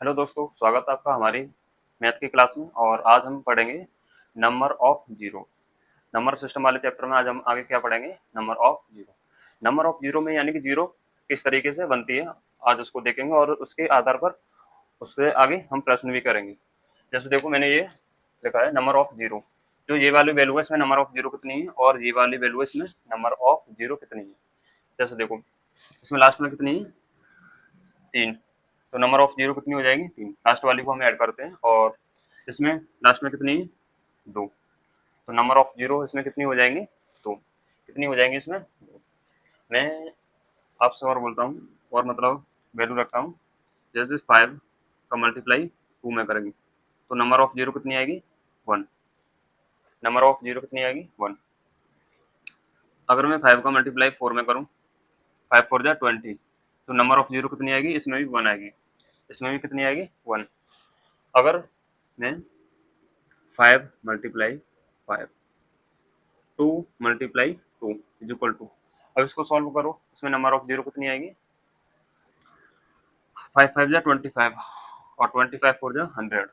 Hello दोस्तों, स्वागत है आपका हमारी मैथ की क्लास में। और आज हम पढ़ेंगे number of zero. Number system वाले चैप्टर में आज हम आगे क्या पढ़ेंगे? Number of zero. Number of zero में यानी कि जीरो किस तरीके से बनती है, आज उसको देखेंगे और उसके आधार पर उससे आगे हम प्रश्न भी करेंगे। जैसे देखो, मैंने ये लिखा है नंबर ऑफ जीरो। जो ये वाली वैल्यू है इसमें नंबर ऑफ जीरो कितनी है, और ये वाली वैल्यू है इसमें नंबर ऑफ जीरो कितनी है। जैसे देखो, इसमें लास्ट में कितनी है? 3। तो नंबर ऑफ जीरो कितनी हो जाएगी? 3। लास्ट वाली को हम ऐड करते हैं और इसमें लास्ट में कितनी है? 2। तो नंबर ऑफ जीरो इसमें कितनी हो जाएंगी? 2। कितनी हो जाएंगी इसमें? 2। मैं आपसे और बोलता हूँ और मतलब वैल्यू रखता हूँ। जैसे 5 का मल्टीप्लाई 2 में करेंगे तो नंबर ऑफ जीरो कितनी आएगी? 1। नंबर ऑफ जीरो कितनी आएगी? 1। अगर मैं 5 का मल्टीप्लाई 4 में करूँ, 5 4 जा 20, तो नंबर ऑफ जीरो कितनी आएगी? इसमें भी 1 आएगी। इसमें भी कितनी आएगी? 1। अगर मैं 5 multiply 5, 2 multiply 2 is equal to, अब इसको सॉल्व करो, इसमें नंबर ऑफ जीरो कितनी आएगी? 5 5 जा 25 और 25 4 जा 100,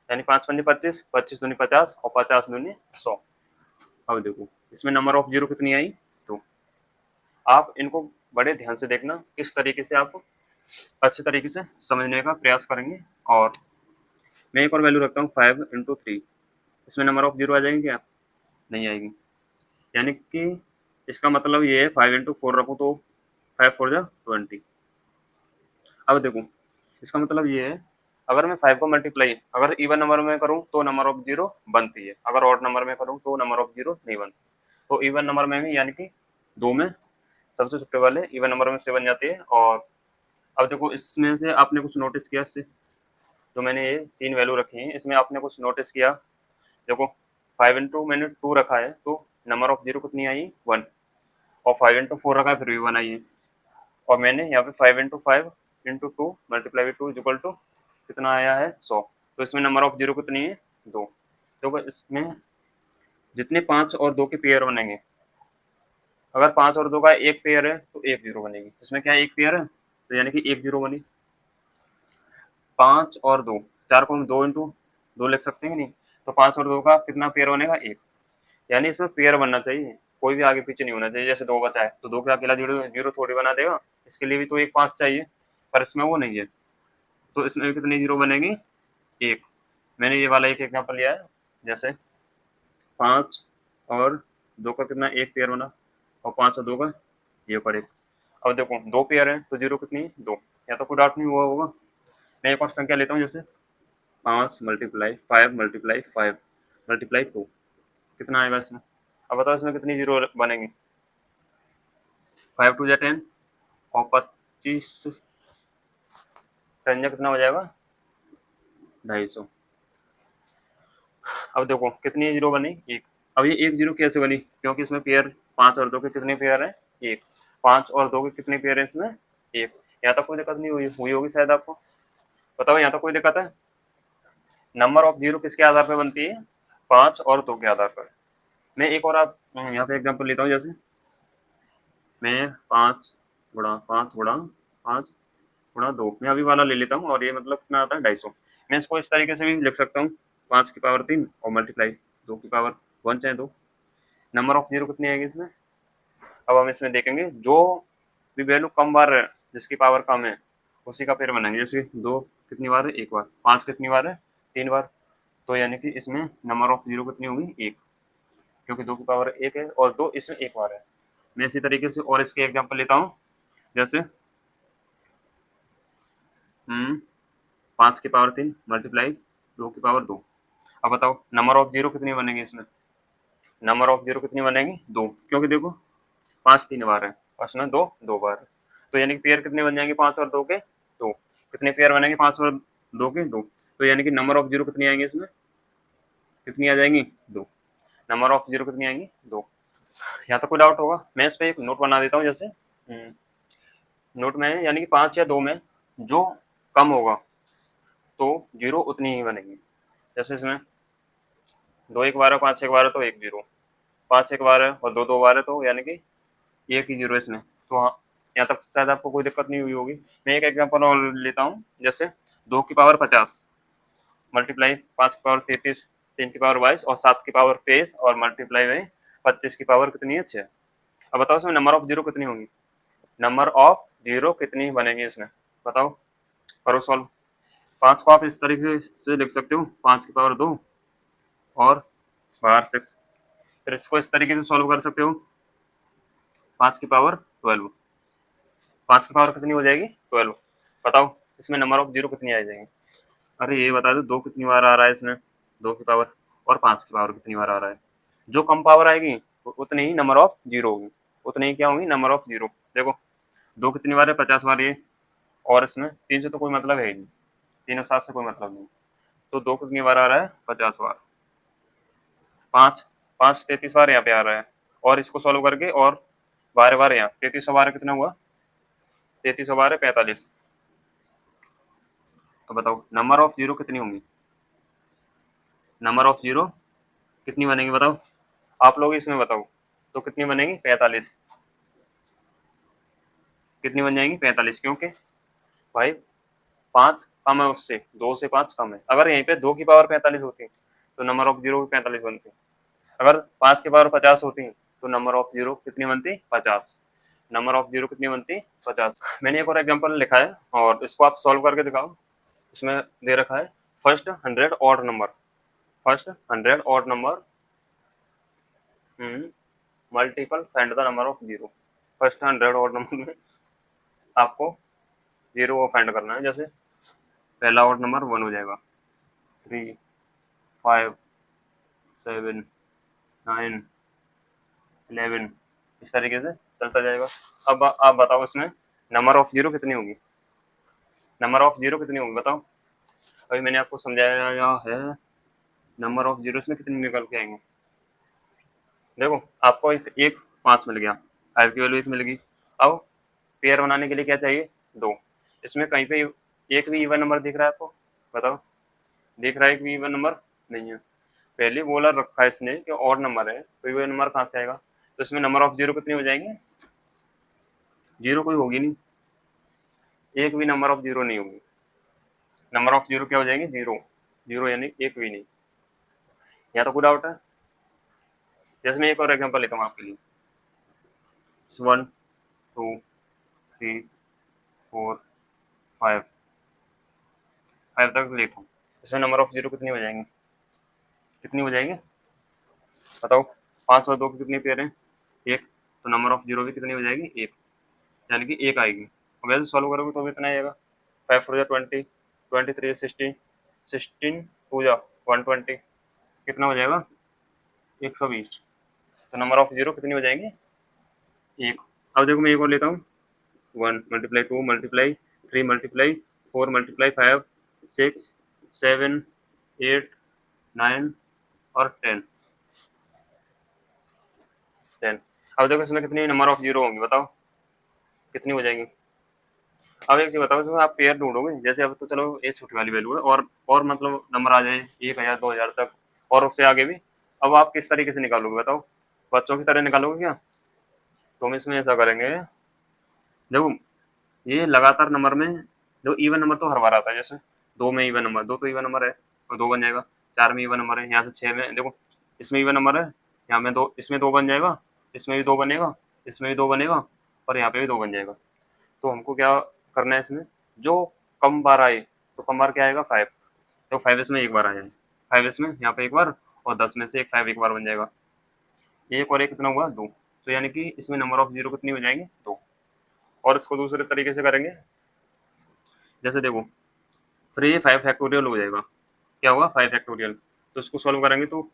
यानी 5 5 25, 25 दूनी 50 और 50 दूनी 100। अब देखो इसमें नंबर ऑफ जीरो कितनी आई? तो आप इनको बड़े ध्यान से देखना, किस तरीके से आप अच्छे तरीके से समझने का प्रयास करेंगे। और मैं एक और वैल्यू रखता हूँ 5 × 3, इसमें नंबर ऑफ जीरो आ जाएंगे क्या? नहीं आएगी। यानी कि इसका मतलब ये है 5 × 4 रखो तो 5 4 जा 20। अब देखो इसका मतलब ये है, अगर मैं 5 को मल्टीप्लाई अगर इवन नंबर में करूं तो नंबर ऑफ जीरो बनती है, अगर ऑड नंबर में करूं तो नंबर ऑफ जीरो नहीं बनती। तो इवन नंबर में भी यानी कि 2 में सबसे छोटे वाले इवन नंबर में से बन जाती है। और अब देखो इसमें से आपने कुछ नोटिस किया, इससे जो मैंने ये 3 वैल्यू रखी है इसमें आपने कुछ नोटिस किया। देखो 5 × मैंने 2 रखा है तो नंबर ऑफ जीरो कितनी आई? 1। और 5 × 4 रखा है फिर भी 1 आई है। और मैंने यहाँ पे 5 × 5 × 2 मल्टीप्लाई 2 इज इक्वल टू कितना आया है? 100। तो इसमें नंबर ऑफ जीरो कितनी है? 2। तो इसमें जितने 5 और 2 के पेयर बनेंगे, अगर 5 और 2 का एक पेयर है तो एक जीरो बनेगी। इसमें क्या एक पेयर है तो यानी कि एक जीरो बनी। 5 और 2, 4 को हम 2 × 2 लिख सकते हैं नहीं, तो 5 और 2 का कितना पेयर बनेगा? एक। यानी इसमें पेयर बनना चाहिए, कोई भी आगे पीछे नहीं होना चाहिए। जैसे 2 बचा है तो 2 का अकेला जीरो जीरो थोड़ी बना देगा, इसके लिए भी तो एक 5 चाहिए, पर इसमें वो नहीं है। तो इसमें भी कितनी जीरो बनेगी? एक। मैंने ये वाला एक एग्जांपल लिया है। जैसे 5 और 2 का कितना एक पेयर बना, और 5 और 2 का ये पर एक। अब देखो 2 पेयर है तो जीरो कितनी है? 2। या तो कोई डाउट नहीं हुआ होगा। मैं एक और संख्या लेता हूँ, जैसे 5 मल्टीप्लाई 5 मल्टीप्लाई 5 मल्टीप्लाई 2, कितना आएगा इसमें? अब बताओ इसमें कितनी जीरो बनेंगी? 5 2 जा 10 और 25 10 जा कितना हो जाएगा? 250। अब देखो कितनी जीरो बनी? एक। अब ये एक जीरो कैसे बनी? क्योंकि इसमें पेयर 5 और 2 के कितने पेयर हैं? एक। 5 और 2 के कितने पेयर हैं इसमें? एक। यहाँ तक कोई दिक्कत नहीं हुई होगी शायद आपको। बताओ यहाँ तक कोई दिक्कत है? नंबर ऑफ जीरो किसके आधार पर बनती है? 5 और 2 के आधार पर। मैं एक और आप यहाँ पे एग्जाम्पल लेता हूँ। जैसे मैं 5 × 5 × 5 × 2 मैं अभी वाला ले लेता हूँ, और ये मतलब कितना आता है? 250। मैं इसको इस तरीके से भी लिख सकता हूँ, 5 की पावर 3 और मल्टीप्लाई 2 की पावर 1 चाहे 2। नंबर ऑफ जीरो कितनी आएगी इसमें? अब हम इसमें देखेंगे जो भी वैल्यू कम बार है, जिसकी पावर कम है उसी का पेयर बनाएंगे। जैसे 2 कितनी बार है? एक बार। 5 कितनी बार है? 3 बार। तो यानी कि इसमें नंबर ऑफ जीरो कितनी होगी? एक, क्योंकि 2 की पावर 1 है और 2 इसमें एक बार है। मैं इसी तरीके से और इसके एग्जाम्पल लेता हूँ। जैसे 5 की पावर 3 मल्टीप्लाई 2 की पावर 2। अब बताओ नंबर ऑफ जीरो कितनी बनेगी इसमें? नंबर ऑफ जीरो कितनी बनेगी? 2, क्योंकि देखो 5 3 बार है और इसमें 2 2 बार है। तो यानी कि पेयर कितने बन जाएंगे? 5 और 2 के 2। कितने पेयर बनेंगे? 5 और 2 के 2। तो यानी कि नंबर ऑफ जीरो कितनी आएंगे इसमें? कितनी आ जाएंगी? 2। नंबर ऑफ जीरो कितनी आएंगी? 2। यहाँ तो कोई डाउट होगा? मैं इस पर एक नोट बना देता हूँ। जैसे नोट में यानी कि 5 या 2 में जो कम होगा तो जीरो उतनी ही बनेगी। जैसे इसमें 2 एक बार है, 5 एक बार है तो एक जीरो, 5 एक बार है और 2 2 बार है तो यानी कि एक ही जीरो इसमें। तो हाँ, यहाँ तक शायद आपको कोई दिक्कत नहीं हुई होगी। मैं एक एग्जांपल और लेता हूँ। जैसे 2 की पावर 50 मल्टीप्लाई 5 की पावर 33, 3 की पावर 22 और 7 की पावर 23 और मल्टीप्लाई में 25 की पावर कितनी है 6। अब बताओ इसमें नंबर ऑफ जीरो कितनी होंगी, नंबर ऑफ जीरो कितनी बनेगी इसमें, बताओ, करो सॉल्व। 5 को आप इस तरीके से लिख सकते हो, 5 की पावर 2 और बाहर 6। फिर इसको इस तरीके से सॉल्व कर सकते हो, 5 की पावर 12, 5 की पावर कितनी हो जाएगी 12। बताओ इसमें नंबर ऑफ जीरो कितनी आ जाएगी। अरे ये बता दो 2 कितनी बार आ रहा है इसमें, 2 की पावर, और 5 की पावर कितनी बार आ रहा है। जो कम पावर आएगी उतनी ही नंबर ऑफ जीरो होगी, उतनी ही क्या होंगी नंबर ऑफ जीरो। देखो 2 कितनी बार है 50 बार ये, और इसमें 3 से तो कोई मतलब है ही नहीं, 3 और 7 से कोई मतलब नहीं, तो 2 कितनी बार आ रहा है 50 बार, 5 5 33 बार यहाँ पे आ रहा है, और इसको सॉल्व करके और 12 बार यहाँ, 3300 बार कितना हुआ, 3300 बार है 45। तो बताओ नंबर ऑफ जीरो कितनी होंगी, नंबर ऑफ जीरो कितनी बनेगी बताओ, आप लोग इसमें बताओ, तो कितनी बनेगी 45, कितनी बन जाएंगी 45, क्योंकि भाई 5 कम है उससे, 2 से 5 कम है। अगर यहीं पे 2 की पावर 45 होती तो नंबर ऑफ जीरो 45 बनती, अगर 5 की पावर 50 होती तो नंबर ऑफ जीरो कितनी बनती 50, नंबर ऑफ जीरो कितनी बनती 50। मैंने एक और एग्जांपल लिखा है और इसको आप सॉल्व करके दिखाओ। इसमें दे रखा है first 100 odd number, first 100 odd number multiple find the number of zero. First 100 odd number में आपको जीरो को फाइंड करना है। जैसे पहला ऑड नंबर 1 हो जाएगा, 3 5 7 9 11, इस तरीके से चलता जाएगा। अब आप बताओ इसमें नंबर ऑफ जीरो कितनी होगी, नंबर ऑफ जीरो कितनी होगी बताओ। अभी मैंने आपको समझाया है नंबर ऑफ जीरो इसमें कितनी निकल के आएंगे। देखो आपको एक 5 मिल गया, 5 की वैल्यू 1 मिल गई। अब पेयर बनाने के लिए क्या चाहिए 2। इसमें कहीं पे एक भी इवन नंबर दिख रहा है आपको, बताओ, दिख रहा है एक भी इवन नंबर नहीं है। पहले बोला रखा है इसने कि ऑड नंबर है, तो इवन नंबर कहाँ से आएगा, तो इसमें नंबर ऑफ जीरो कितनी हो जाएंगे, जीरो कोई होगी नहीं, एक भी नंबर ऑफ जीरो नहीं होगी। नंबर ऑफ जीरो क्या हो जाएंगे जीरो, जीरो यानी एक भी नहीं। यहाँ तो कोई डाउट है। जैसे मैं एक और एग्जांपल लेता हूँ आपके लिए, 1 2 3 4 5 5 तक लेता हूँ। इसमें नंबर ऑफ जीरो कितनी हो जाएंगे, कितनी हो जाएंगे बताओ। 5 और 2 की कितनी पेयर है, एक, तो नंबर ऑफ जीरो भी कितनी हो जाएगी एक, यानी कि एक आएगी। अब वैसे सॉल्व करोगे तो भी इतना आएगा, 5 4 20, 23 16, 16 टू जा 120, कितना हो जाएगा 120। तो नंबर ऑफ जीरो कितनी हो जाएंगी एक। अब देखो मैं एक और लेता हूँ, 1 मल्टीप्लाई 2 मल्टीप्लाई 3 मल्टीप्लाई 4 मल्टीप्लाई 5 6 7 8 9 और 10 10। अब देखो इसमें कितनी नंबर ऑफ जीरो होंगी बताओ, कितनी हो जाएंगी। अब एक चीज बताओ, इसमें आप पेयर ढूंढोगे, जैसे अब तो चलो ये छोटी वाली वैल्यू है, और मतलब नंबर आ जाए 1000 2000 तक और उससे आगे भी, अब आप किस तरीके से निकालोगे बताओ, बच्चों की तरह निकालोगे क्या। तो हम इसमें ऐसा करेंगे, देखो ये लगातार नंबर में, देखो इवन नंबर तो हर बार आता है, जैसे 2 में इवन नंबर, 2 तो इवन नंबर है और 2 बन जाएगा। 4 में इवन नंबर है, यहाँ से 6 में देखो इसमें इवन नंबर है, यहाँ में 2, इसमें 2 बन जाएगा, इसमें भी 2 बनेगा, इसमें भी 2 बनेगा और यहाँ पे भी 2 बन जाएगा। तो हमको क्या करना है इसमें, जो कम बार आए, तो कम बार क्या आएगा 5, तो 5 इसमें एक बार आ जाए, 5 इसमें यहाँ पे एक बार, और 10 में से एक 5 एक बार बन जाएगा। एक और एक कितना हुआ 2, तो यानी कि इसमें नंबर ऑफ जीरो कितनी हो जाएंगे 2। और इसको दूसरे तरीके से करेंगे, जैसे देखो फिर ये 5 फैक्टोरियल हो जाएगा, क्या होगा 5 फैक्टोरियल, तो इसको सॉल्व करेंगे तो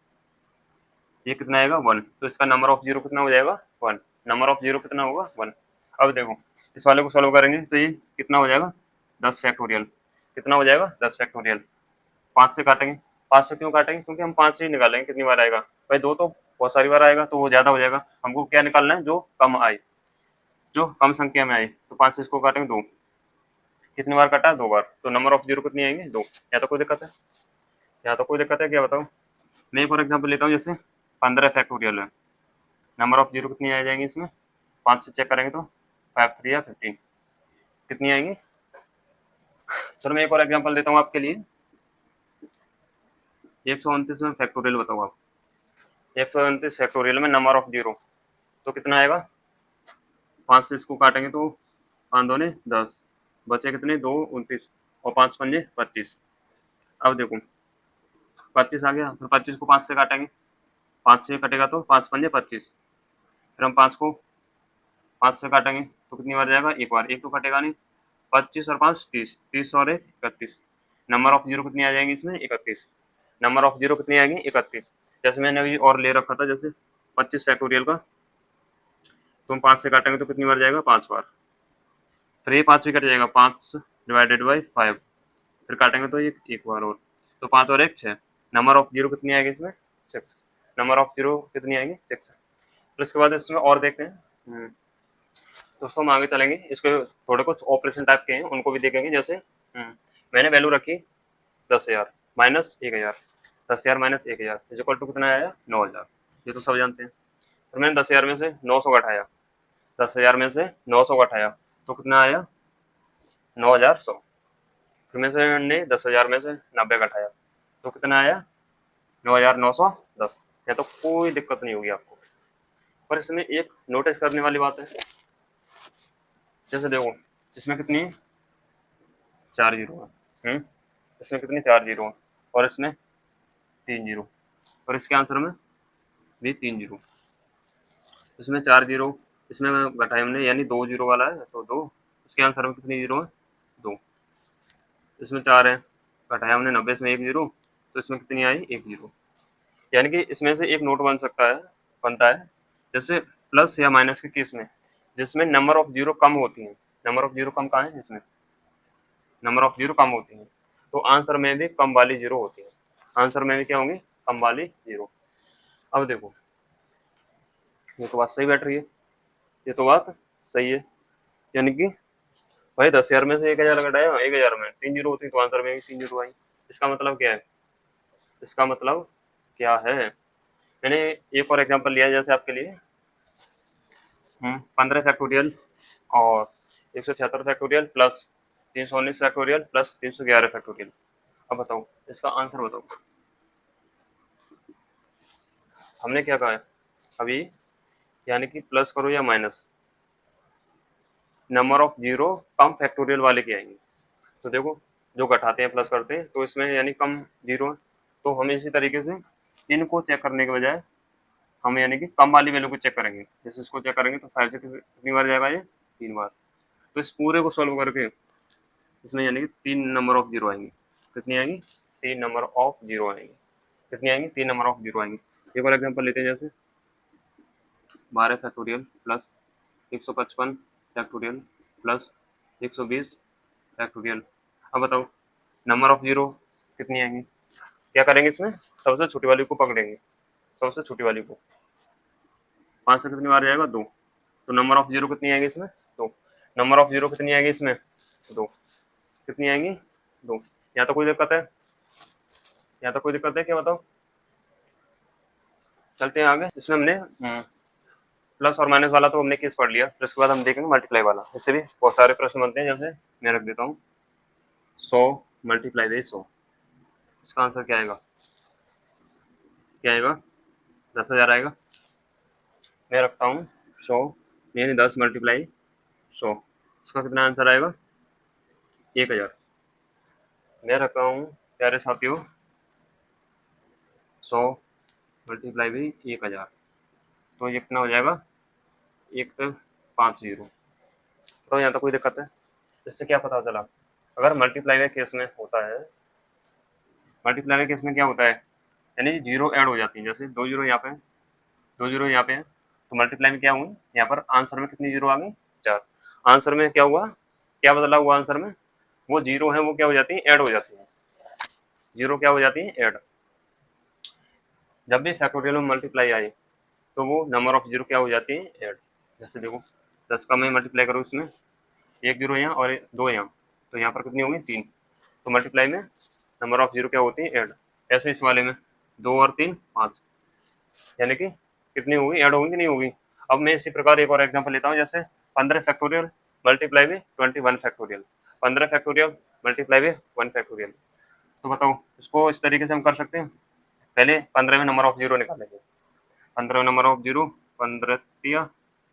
ये कितना आएगा 1, तो इसका नंबर ऑफ जीरो कितना हो जाएगा 1, नंबर ऑफ जीरो कितना होगा 1। अब देखो इस वाले को सॉल्व करेंगे तो ये कितना हो जाएगा 10 फैक्टोरियल, कितना हो जाएगा 10 फैक्टोरियल। 5 से काटेंगे, 5 से क्यों काटेंगे, क्योंकि हम 5 से ही निकालेंगे कितनी बार आएगा, भाई 2 तो बहुत सारी बार आएगा तो वो ज्यादा हो जाएगा, हमको क्या निकालना है जो कम आए, जो कम संख्या में आए, तो 5 से इसको काटेंगे 2, कितनी बार काटा 2 बार, तो नंबर ऑफ जीरो कितनी आएंगे 2। या तो कोई दिक्कत है, या तो कोई दिक्कत है क्या बताओ। मैं एक और एग्जाम्पल लेता हूँ, जैसे 15 फैक्टोरियल है, नंबर ऑफ जीरो कितनी आ जाएंगी इसमें, 5 से चेक करेंगे तो 5 3 या 15, कितनी आएंगी चलो मैं एक और एग्जांपल देता हूँ आपके लिए। 129 में फैक्टोरियल बताओ आप। 129 फैक्टोरियल में नंबर ऑफ जीरो तो कितना आएगा? 5 से इसको काटेंगे तो 5 दूनी 10, बचे कितने? 2 29 और 5 पंजे 25। अब देखो 25 आ गया, फिर 25 को 5 से काटेंगे, 5 से कटेगा तो 5 पंजे 25, फिर हम 5 को 5 से काटेंगे तो कितनी बार जाएगा? एक बार, एक तो कटेगा नहीं। 25 और 5 30, 30 और 1 31। नंबर ऑफ जीरो कितनी आ जाएंगी इसमें? 31। नंबर ऑफ जीरो कितनी आएगी? 31। जैसे मैंने अभी और ले रखा था, जैसे 25 फैक्टोरियल का, तुम 5 से काटेंगे तो कितनी बार जाएगा? 5 बार। फिर ये 5 भी कट जाएगा, 5 डिवाइडेड बाई 5, फिर काटेंगे तो ये एक बार और, तो 5 और 1 6। नंबर ऑफ जीरो कितनी आएगी इसमें? 6। नंबर ऑफ जीरो कितनी आएगी? 6। फिर इसके बाद इसमें और देखते हैं। दोस्तों हम आगे चलेंगे, इसके थोड़े कुछ ऑपरेशन टाइप के हैं उनको भी देखेंगे। जैसे मैंने वैल्यू रखी 10,000 minus 1,000, 10,000 minus 1,000 is equal to कितना आया? 9,000। ये तो सब जानते हैं। फिर मैंने 10,000 में से 900 घटाया, 10,000 में से 900 घटाया तो कितना आया? 9,100। फिर में से मैंने 10,000 में से 90 घटाया तो कितना आया? 9,910। या तो कोई दिक्कत नहीं होगी आपको। पर इसमें एक नोटिस करने वाली बात है, जैसे देखो इसमें कितनी 4 जीरो है, इसमें कितनी 4 जीरो है, और इसमें 3 जीरो, और इसके आंसर में भी 3 जीरो। इसमें 4 जीरो, इसमें घटाए हमने यानी 2 जीरो वाला है तो 2, इसके आंसर में कितनी जीरो है? 2। इसमें 4 है, घटाया हमने 90 में 1 जीरो, तो इसमें कितनी आई? 1 जीरो। यानी कि इसमें से एक नोट बन सकता है, बनता है, जैसे प्लस या माइनस के केस में जिसमें नंबर ऑफ जीरो कम होती है। नंबर ऑफ जीरो कम कहाँ है? इसमें नंबर ऑफ जीरो कम होती है, तो आंसर में भी कम वाली जीरो होती है। आंसर में भी क्या होंगी? कम वाली जीरो। अब देखो ये तो बात सही बैठ रही है, ये तो बात सही है। यानी कि भाई 10,000 में से 1,000 घटाया, 1,000 में 3 जीरो होती है तो आंसर में भी 3 जीरो आई। इसका मतलब क्या है? इसका मतलब क्या है? मैंने एक और एग्जांपल लिया है जैसे आपके लिए 15 फैक्टोरियल और 176 factorial plus 319 factorial plus 311 factorial. अब बताओ इसका आंसर बताओ। हमने क्या कहा है अभी, यानी कि प्लस करो या minus, number of zero come factorial वाले के आएंगे। तो देखो जो घटाते हैं प्लस करते हैं तो इसमें यानी कम जीरो है, तो हम इसी तरीके से इनको चेक करने के बजाय हम यानी कि कम वाली वैल्यू को चेक करेंगे। जैसे इसको चेक करेंगे तो 5 से कितनी बार जाएगा? ये 3 बार। तो इस पूरे को सॉल्व करके इसमें यानी कि 3 नंबर ऑफ जीरो आएंगे। कितनी आएंगी? 3 नंबर ऑफ जीरो आएंगे। कितनी आएंगी? 3 नंबर ऑफ जीरो आएंगे। एक और एग्जाम्पल लेते हैं, जैसे 12 factorial plus 155 factorial plus 120 factorial. अब बताओ नंबर ऑफ जीरो कितनी आएंगी? क्या करेंगे इसमें? सबसे छोटी वाली को पकड़ेंगे, सबसे छोटी वाली को। 5 से कितनी बार जाएगा? 2। तो नंबर ऑफ जीरो कितनी आएगी इसमें? 2। नंबर ऑफ जीरो कितनी आएगी इसमें? 2। कितनी आएंगी? 2। यहाँ तो कोई दिक्कत है? यहाँ तो कोई दिक्कत है क्या? बताओ। चलते हैं आगे। इसमें हमने प्लस और माइनस वाला तो हमने केस पढ़ लिया, फिर उसके बाद हम देखेंगे मल्टीप्लाई वाला। इससे भी बहुत सारे प्रश्न बनते हैं। जैसे मैं रख देता हूँ 100 मल्टीप्लाई बाई 100, इसका आंसर क्या आएगा? क्या आएगा? 10,000 आएगा। मैं रखता हूँ 100 यानी 10 मल्टीप्लाई 100, इसका कितना आंसर आएगा? 1,000। मैं रखता हूँ प्यारे साथियों 100 मल्टीप्लाई बाई 1,000, तो ये कितना हो जाएगा? 150। तो यहाँ तो कोई दिक्कत है? इससे क्या पता चला? अगर मल्टीप्लाई के केस में होता है, मल्टीप्लाई के केस में क्या होता है, यानी जीरो ऐड हो जाती है। जैसे 2 जीरो यहाँ पे, 2 जीरो यहाँ पे है, तो मल्टीप्लाई में क्या हुआ? यहाँ पर आंसर में कितनी जीरो आ गई? 4। आंसर में क्या हुआ? क्या बदला हुआ आंसर में? वो जीरो है वो क्या हो जाती है? ऐड हो जाती है। जीरो क्या हो जाती है? ऐड। जब भी फैक्टोरियल में मल्टीप्लाई आई तो वो नंबर ऑफ जीरो क्या हो जाती है? ऐड। जैसे देखो 10 का मैं मल्टीप्लाई करूँ, इसमें 1 जीरो यहाँ और 2 यहाँ, तो यहाँ पर कितनी होंगी? 3। तो मल्टीप्लाई में नंबर ऑफ जीरो क्या होती है? ऐड। ऐसे इस वाले में 2 और 3 5, यानी कि कितनी होगी? ऐड होगी कि नहीं होगी? अब मैं इसी प्रकार एक और एग्जांपल लेता हूँ, जैसे 15 फैक्टोरियल मल्टीप्लाई में 21 factorial. 15 factorial multiply by 1 factorial. तो बताओ इसको इस तरीके से हम कर सकते हैं। पहले 15 में नंबर ऑफ जीरो निकालेंगे। 15 नंबर ऑफ जीरो, 15 तिया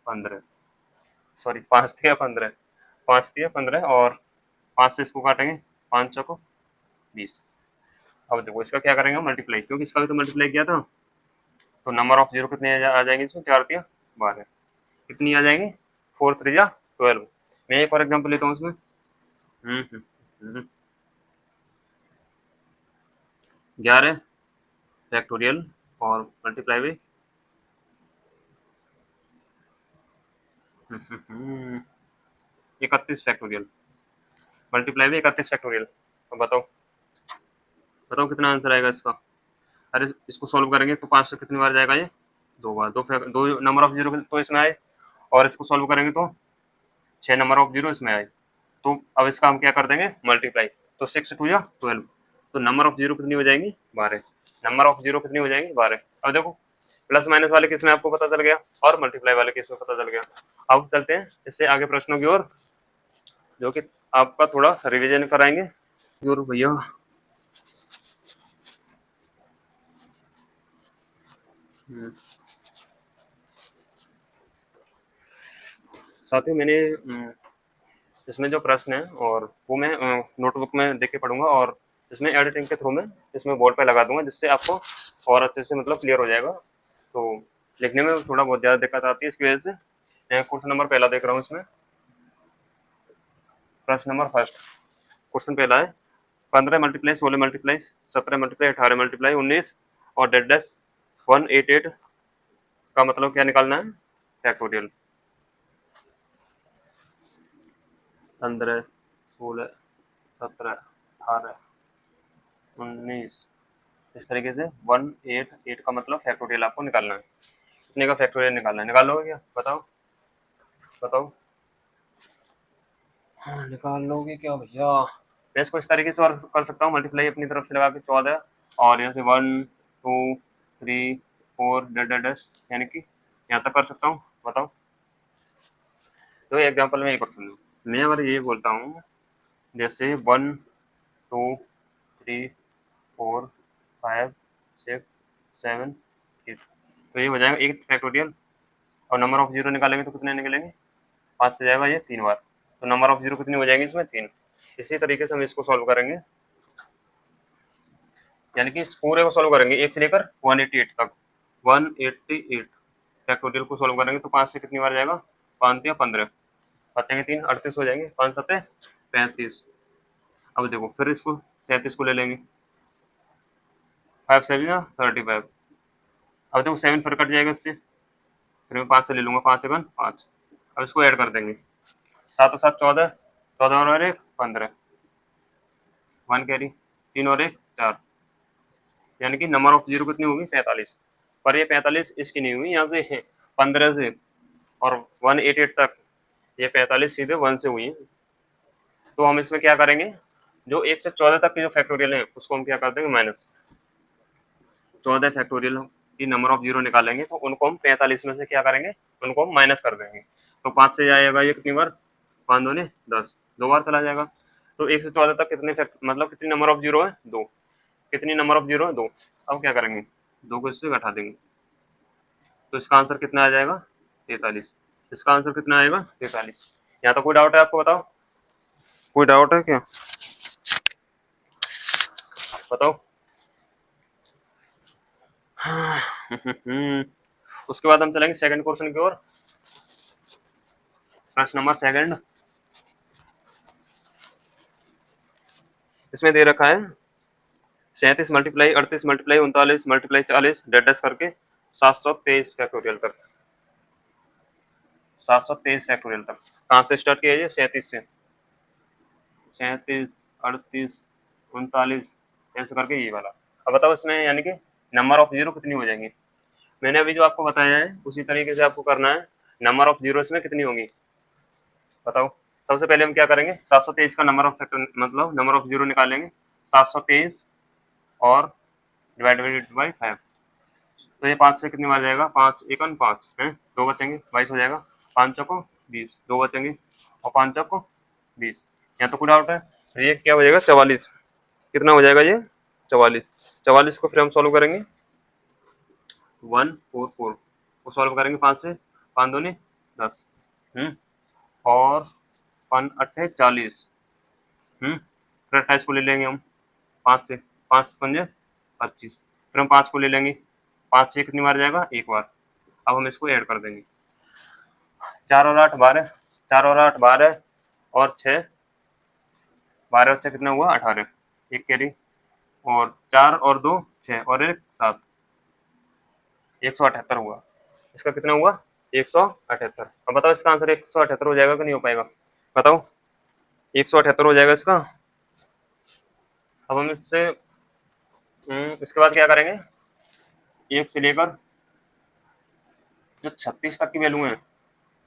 15, सॉरी 5 तिया 15, 5 तिया 15 और 5 से इसको काटेंगे, 5 चौको 20। अब देखो इसका क्या करेंगे मल्टीप्लाई, क्योंकि इसका भी तो मल्टीप्लाई किया था। तो नंबर ऑफ जीरो कितने आ जाएंगे इसमें, 4 तिया 12, कितनी आ जाएंगी 4 3 12। मैं एक और एग्जाम्पल लेता हूँ इसमें। 11 फैक्टोरियल और multiply by 31 factorial, multiply by 31 factorial. तो बताओ बताओ कितना आंसर आएगा इसका। अरे इसको सॉल्व करेंगे तो 5 से कितनी बार जाएगा ये, 2 बार। दो नंबर ऑफ जीरो तो इसमें आए, और इसको सॉल्व करेंगे तो 6 नंबर ऑफ जीरो इसमें आए। तो अब इसका हम क्या कर देंगे मल्टीप्लाई, तो 6 2 या 12। तो नंबर ऑफ जीरो कितनी हो जाएंगी 12, नंबर ऑफ जीरो कितनी हो जाएंगी 12। अब देखो प्लस माइनस वाले केस में आपको पता चल गया और मल्टीप्लाई वाले केस में पता चल गया। अब चलते हैं इससे आगे प्रश्नों की ओर, जो कि आपका थोड़ा रिवीजन कराएंगे। और भैया साथियों मैंने इसमें जो प्रश्न है और वो मैं नोटबुक में देख के पढ़ूंगा, और इसमें एडिटिंग के थ्रू में इसमें बोर्ड पे लगा दूंगा, जिससे आपको और अच्छे से मतलब क्लियर हो जाएगा। तो लिखने में थोड़ा बहुत ज़्यादा दिक्कत आती है, इसकी वजह से मैं क्वेश्चन नंबर पहला देख रहा हूँ। इसमें प्रश्न नंबर फर्स्ट, क्वेश्चन पहला है 15 मल्टीप्लाई 16 मल्टीप्लाई 17 मल्टीप्लाई 18 मल्टीप्लाई 19 और डेड डैश 188 का मतलब क्या निकालना है फैक्टोरियल। 15 16 17 18 19 इस तरीके से 188 का मतलब फैक्टोरियल आपको निकालना है। कितने का फैक्टोरियल निकालना है, निकाल लोगे क्या, बताओ बताओ। हाँ निकाल लोगे क्या भैया। मैं इसको इस तरीके से और कर सकता हूँ, मल्टीप्लाई अपनी तरफ से लगा के 14 और यहाँ से 1 2 3 4 डैश यानी कि यहाँ तक कर सकता हूँ, बताओ। तो एग्जाम्पल में ये क्वेश्चन लूँ, मैं अगर ये बोलता हूँ जैसे 1 2 3 4 5 6 7 8, तो ये हो जाएगा 8 फैक्टोरियल। और नंबर ऑफ जीरो निकालेंगे तो कितने निकलेंगे, 5 से जाएगा ये 3 बार, तो नंबर ऑफ जीरो कितनी हो जाएगी इसमें 3। इसी तरीके से हम इसको सॉल्व करेंगे, यानी कि इस पूरे को सॉल्व करेंगे 1 से लेकर 188 तक। 188 फैक्टोरियल को सॉल्व करेंगे तो 5 से कितनी बार जाएगा, 5 या 15, बचेंगे 3, 38 हो जाएंगे, 5 7 35। अब देखो फिर इसको 37 को ले लेंगे, 5 7 या 35। अब देखो 7 फिर कट जाएगा इससे, फिर मैं 5 से ले लूंगा, 5 7 5। अब इसको ऐड कर देंगे, 7 और 7 14, 14 और 1 15, 1 कैरी, 3 और 1 4, यानी कि नंबर ऑफ जीरो कितनी होगी 45। पर ये 45 इसकी नहीं हुई, यहाँ से 15 से और 188 तक ये 45 सीधे 1 से हुई है। तो हम इसमें क्या करेंगे, जो 1 से 14 तक के जो फैक्टोरियल है उसको हम क्या कर देंगे माइनस, 14 फैक्टोरियल की नंबर ऑफ जीरो निकालेंगे तो उनको हम 45 में से क्या करेंगे, उनको हम माइनस कर देंगे। तो 5 से जाएगा ये कितनी बार, 5 दूनी 10, 2 बार चला जाएगा। तो 1 से 14 तक कितने मतलब कितनी नंबर ऑफ जीरो है 2, कितनी नंबर ऑफ जीरो है 2। अब क्या करेंगे, 2 को इससे घटा देंगे, तो इसका आंसर कितना आ जाएगा 43। इसका आंसर कितना आएगा 43। यहाँ तो कोई डाउट है आपको, बताओ कोई डाउट है क्या, बताओ। उसके बाद हम चलेंगे सेकंड क्वेश्चन की ओर। प्रश्न नंबर सेकंड, इसमें दे रखा है 37 मल्टीप्लाई 38 मल्टीप्लाई 39 मल्टीप्लाई 40 डेडस करके 723 फैक्टोरियल तक, 723 फैक्टोरियल तक। कहाँ से स्टार्ट किया जाए, 37 से, 37 38 39 ऐसे करके ये वाला। अब बताओ इसमें यानी कि नंबर ऑफ जीरो कितनी हो जाएंगी। मैंने अभी जो आपको बताया है उसी तरीके से आपको करना है। नंबर ऑफ जीरो इसमें कितनी होंगी बताओ। सबसे पहले हम क्या करेंगे, 723 का नंबर ऑफ फैक्टर मतलब नंबर ऑफ जीरो निकालेंगे, 723 और डिवाइडेड बाई 5। तो ये 5 से कितनी बार जाएगा, 5 1 5 है, 2 बचेंगे 22 हो जाएगा, 5 चौको 20, 2 बचेंगे और 5 चौको 20। यहाँ तो कोई डाउट है, तो ये क्या हो जाएगा 44, कितना हो जाएगा ये 44। 44 को फिर हम सॉल्व करेंगे 144 को सॉल्व करेंगे 5 से, 5 दूनी 10 और 5 अट्ठे 40 फिर 28 को ले लेंगे हम 5 से, 5 पंजे 25, फिर हम 5 को ले लेंगे, 5 से कितनी बार जाएगा एक बार। अब हम इसको ऐड कर देंगे 4 और 8 12, 4 और 8 12 और 6, 12 और 6 कितना हुआ 18, एक कैरी और 4 और 2 6 और 1 7, 178 हुआ। इसका कितना हुआ 178। अब बताओ इसका आंसर 178 हो जाएगा कि नहीं हो पाएगा, बताओ 178 हो जाएगा इसका। अब हम इससे इसके बाद क्या करेंगे, 1 से लेकर जो 36 तक की वैल्यू है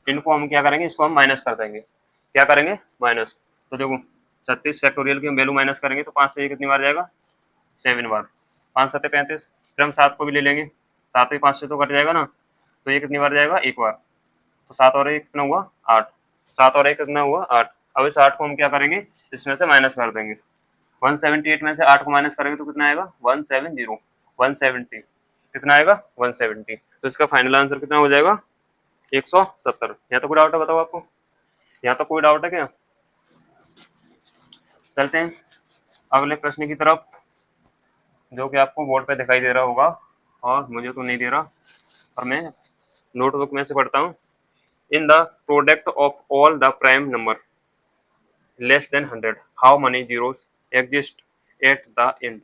इनको हम क्या करेंगे, इसको हम माइनस कर देंगे। क्या करेंगे माइनस, तो देखो 36 फैक्टोरियल की हम वैल्यू माइनस करेंगे तो 5 से ये कितनी बार जाएगा 7 बार, 5 7 35, फिर हम 7 को भी ले लेंगे, 7 भी 5 से तो कट जाएगा ना, तो ये कितनी बार जाएगा एक बार, तो 7 और 1 कितना हुआ 8, 7 और 1 कितना हुआ 8। अब इस 8 को हम क्या करेंगे इसमें से माइनस कर देंगे, 178 में से 8 को माइनस करेंगे तो कितना आएगा 170, 170 कितना आएगा 170। तो इसका फाइनल आंसर कितना हो जाएगा 170। यहाँ तो कोई डाउट है, बताओ आपको यहाँ तो कोई डाउट है क्या। चलते हैं अगले प्रश्न की तरफ, जो कि आपको बोर्ड पे दिखाई दे रहा होगा और मुझे तो नहीं दे रहा, और मैं नोटबुक में से पढ़ता हूँ। इन the product of all the prime number less than 100 how many zeros exist at the and.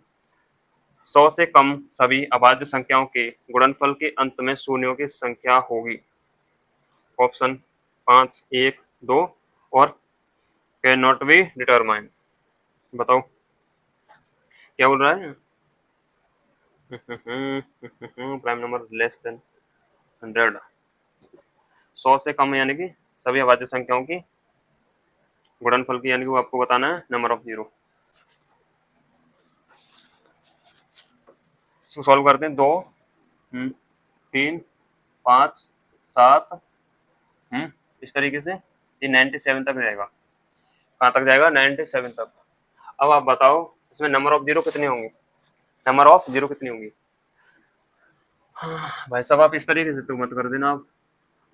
100 से कम सभी अभाज्य संख्याओं के गुणनफल के अंत में शून्यों की संख्या होगी। ऑप्शन 5 1 2 और कैन नॉट बी डिटरमाइन। बताओ क्या बोल रहा है प्राइम नंबर लेस देन 100, 100 से कम यानी कि सभी अभाज्य संख्याओं की गुणनफल की, यानी कि वो आपको बताना है नंबर ऑफ जीरो। इसको सॉल्व करते हैं 2 3 5 7 इस तरीके से ये 97 तक जाएगा। कहाँ तक जाएगा 97 तक। अब आप बताओ इसमें नंबर ऑफ जीरो कितने होंगे, नंबर ऑफ जीरो कितनी होंगी। भाई साहब आप इस तरीके से तो मत कर देना, आप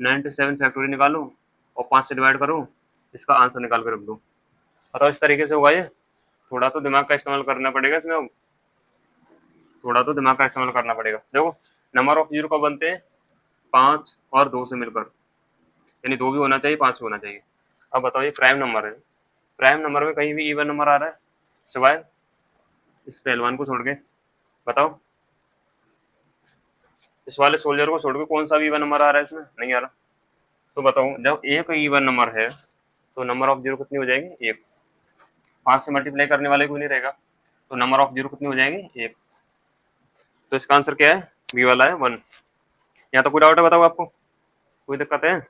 97 फैक्टोरियल निकालो और 5 से डिवाइड करो, इसका आंसर निकाल कर रख दो। बताओ इस तरीके से होगा ये, थोड़ा तो दिमाग का इस्तेमाल करना पड़ेगा इसमें, अब थोड़ा तो दिमाग का इस्तेमाल करना पड़ेगा। देखो नंबर ऑफ जीरो कब बनते हैं 5 और 2 से मिलकर, यानी 2 भी होना चाहिए 5 भी होना चाहिए। अब बताओ ये प्राइम नंबर है, प्राइम नंबर में कहीं भी इवन नंबर आ रहा है सिवाय इस पहलवान को छोड़ के, बताओ इस वाले सोल्जर को छोड़ के कौन सा भी इवन नंबर आ रहा है इसमें, नहीं आ रहा। तो बताओ जब एक इवन नंबर है तो नंबर ऑफ जीरो कितनी हो जाएगी 1, 5 से मल्टीप्लाई करने वाले को नहीं रहेगा, तो नंबर ऑफ जीरो कितनी हो जाएगी 1। तो इसका आंसर क्या है बी वाला है 1। यहाँ तो कोई डाउट है, बताओ आपको कोई दिक्कत है।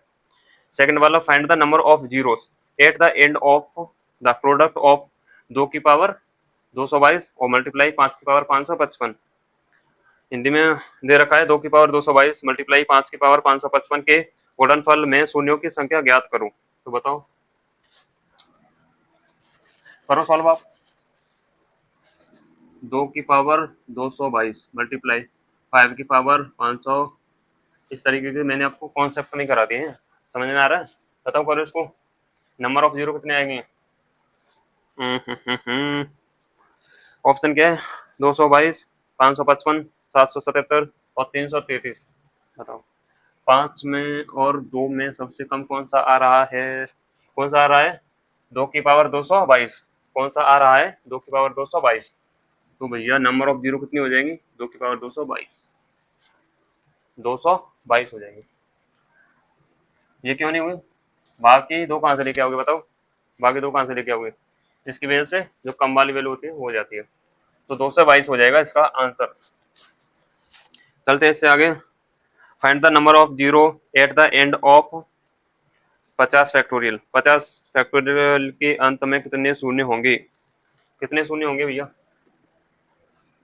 सेकंड वाला find the number of zeros eight the end of the product of 2 की पावर 222 और मल्टीप्लाई 5 की पावर 555। हिंदी में दे रखा है 2 की पावर 222 मल्टीप्लाई 5 की पावर 555 के गुणनफल में शून्यों की संख्या ज्ञात करो। तो बताओ करो सॉल्व आप। 2 की पावर 222 मल्टीप्लाई 5 की पावर 500, इस तरीके के मैंने आपको कॉन्सेप्ट नहीं करा दिए हैं, समझ में आ रहा है। बताओ करो इसको, नंबर ऑफ जीरो कितने आएंगे। ऑप्शन क्या है 222 555 777 और 333। बताओ 5 में और 2 में सबसे कम कौन सा आ रहा है, कौन सा आ रहा है 2 की पावर 222, कौन सा आ रहा है 2 की पावर 222। तो भैया नंबर ऑफ जीरो कितनी हो जाएंगी 2 की पावर 222, 222 हो जाएंगी। ये क्यों नहीं हुई, बाकी दो कहाँ से लेके आओगे बताओ, बाकी दो कहाँ से लेके आओगे, इसकी वजह से जो कम वाली वैल्यू होती है वो हो जाती है। तो 222 हो जाएगा इसका आंसर। चलते हैं इससे आगे, find the number of zero eight the end of 50 factorial. 50 factorial के अंत में कितने शून्य होंगे, कितने शून्य होंगे भैया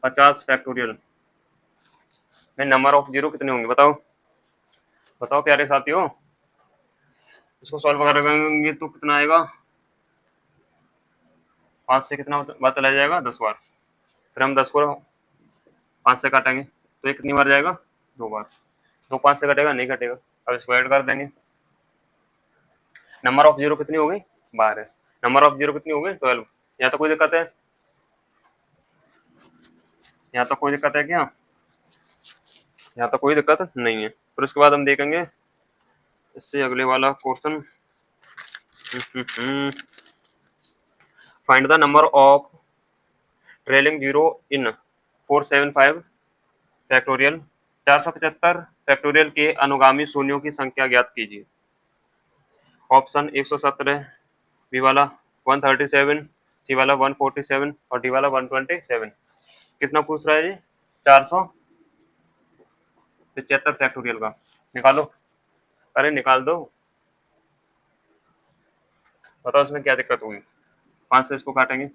50 फैक्टोरियल में नंबर ऑफ जीरो कितने होंगे, बताओ बताओ प्यारे साथियों। इसको सॉल्व करेंगे तो कितना आएगा 5 से कितना बार चला जाएगा? 10 बार। फिर हम 10 को 5 से काटेंगे तो ये कितनी बार जाएगा? 2 बार। तो 5 से कटेगा? नहीं कटेगा। अब इसको ऐड कर देंगे। नंबर ऑफ जीरो कितनी हो गई? 12। नंबर ऑफ जीरो कितनी हो गई? 12। यहाँ तो कोई दिक्कत है? यहाँ तो कोई दिक्कत है क्या? यहाँ तो कोई दिक्कत नहीं है। फिर उसके बाद हम देखेंगे इससे अगले वाला question. Find the number of trailing zero in 475 factorial. 475 factorial के अनुगामी शून्यों की संख्या ज्ञात कीजिए। ऑप्शन 117, बी वाला 137, सी वाला 147 और डी वाला 127। कितना पूछ रहा है जी? 475 फैक्टोरियल का। निकालो। अरे निकाल दो। बताओ इसमें क्या दिक्कत होगी? 5 से इसको काटेंगे।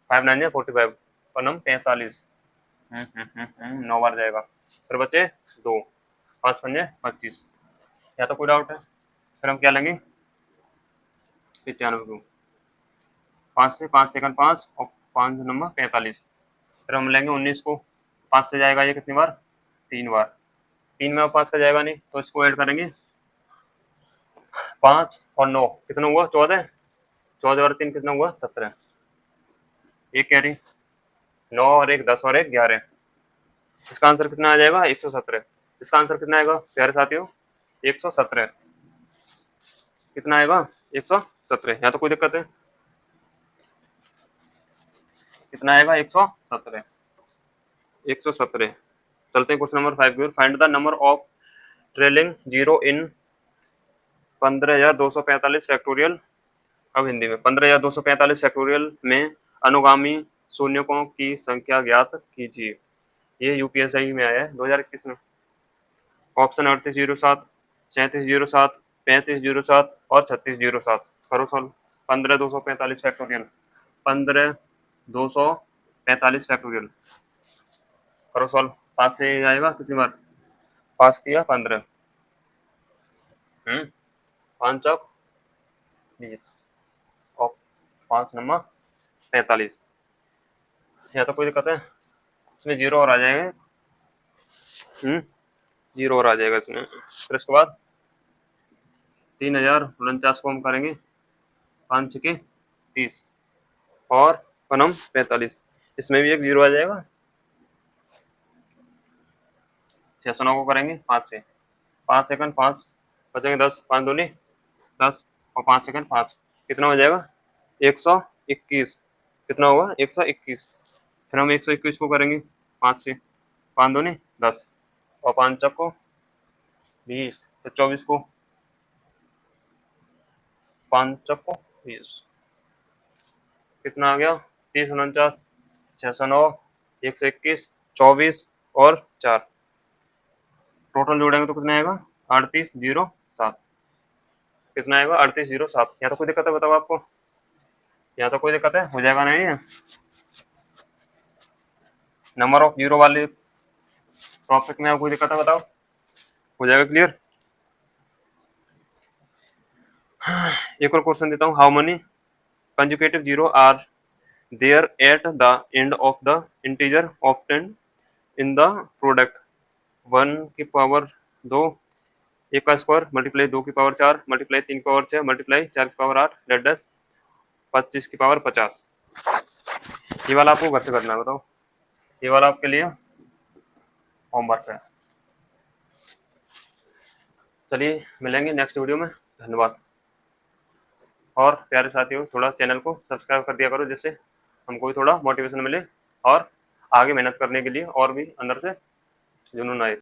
5 9 या 45 और नम 45। 9 बार जाएगा। फिर बचे 2, 5 5 25। या तो कोई डाउट है? फिर हम क्या लेंगे? 95 को 5 से 5 सेकंड 5 और 5 नंबर 45। फिर हम लेंगे 19 को। 5 से जाएगा ये कितनी बार? 3 बार। 3 में 5 का जाएगा नहीं तो इसको ऐड करेंगे। 5 और 9 कितना हुआ? 14। 14 और 3 कितना हुआ? 17। एक कैरी 9 और 1 10 और 1 11। इसका आंसर कितना आ जाएगा? 117। इसका आंसर कितना आएगा प्यारे साथियों? 117। कितना आएगा? 117। यहाँ तो कोई दिक्कत है? कितना आएगा? 117। 117। चलते हैं क्वेश्चन नंबर 5 की ओर। Find the number of trailing zero in 15,245 factorial. अब हिंदी में 15,245 फैक्टोरियल में अनुगामी शून्यकों की संख्या ज्ञात कीजिए। ये यूपीएससी में आया है 2021 में। ऑप्शन 3807, 3707, 3507 और 3607। करो सॉल्व। 15,245 फैक्टोरियल। 15,245 फैक्टोरियल। करो सॉल्व। 5 से आएगा कितनी बार? 5 दिया 15। 5 चौक 20 और 5 नंबर 45। यहाँ तो कोई दिक्कत है? इसमें जीरो और आ जाएगा। जीरो और आ जाएगा इसमें। फिर इसके बाद 3049 को हम करेंगे 5 6 30 और पनम 45। इसमें भी एक जीरो आ जाएगा। 609 को करेंगे 5 से। 5 सेकंड 5 बचेंगे 10। 5 दूनी 10 और 5 सेकंड 5 कितना हो जाएगा? 121। कितना होगा? 121। फिर हम 121 को करेंगे 5 से। 5 दूनी 10 और 5 चक को 20। फिर 24 को 5 चक को 20। कितना आ गया? 3049, 609, 121, 24 और 4। टोटल जोड़ेंगे तो कितना आएगा? 3807। कितना आएगा? 3807। यहाँ तो कोई दिक्कत है? बताओ आपको। यहाँ तो कोई दिक्कत है? हो जाएगा नहीं है? नंबर ऑफ जीरो वाले टॉपिक में कोई दिक्कत है? बताओ। हो जाएगा क्लियर? एक और क्वेश्चन देता हूँ। How many conjugative zero are there at the end of the integer obtained in the product? 1 की पावर 2 1 का स्क्वायर मल्टीप्लाई 2 की पावर 4 मल्टीप्लाई 3 की पावर 6 मल्टीप्लाई 4 की पावर 8 डेट 25 की पावर 50। ये वाला आपको घर से करना है। बताओ। ये वाला आपके लिए होमवर्क है। चलिए मिलेंगे नेक्स्ट वीडियो में। धन्यवाद। और प्यारे साथियों थोड़ा चैनल को सब्सक्राइब कर दिया करो जिससे हमको भी थोड़ा मोटिवेशन मिले और आगे मेहनत करने के लिए और भी अंदर से जुनून आए।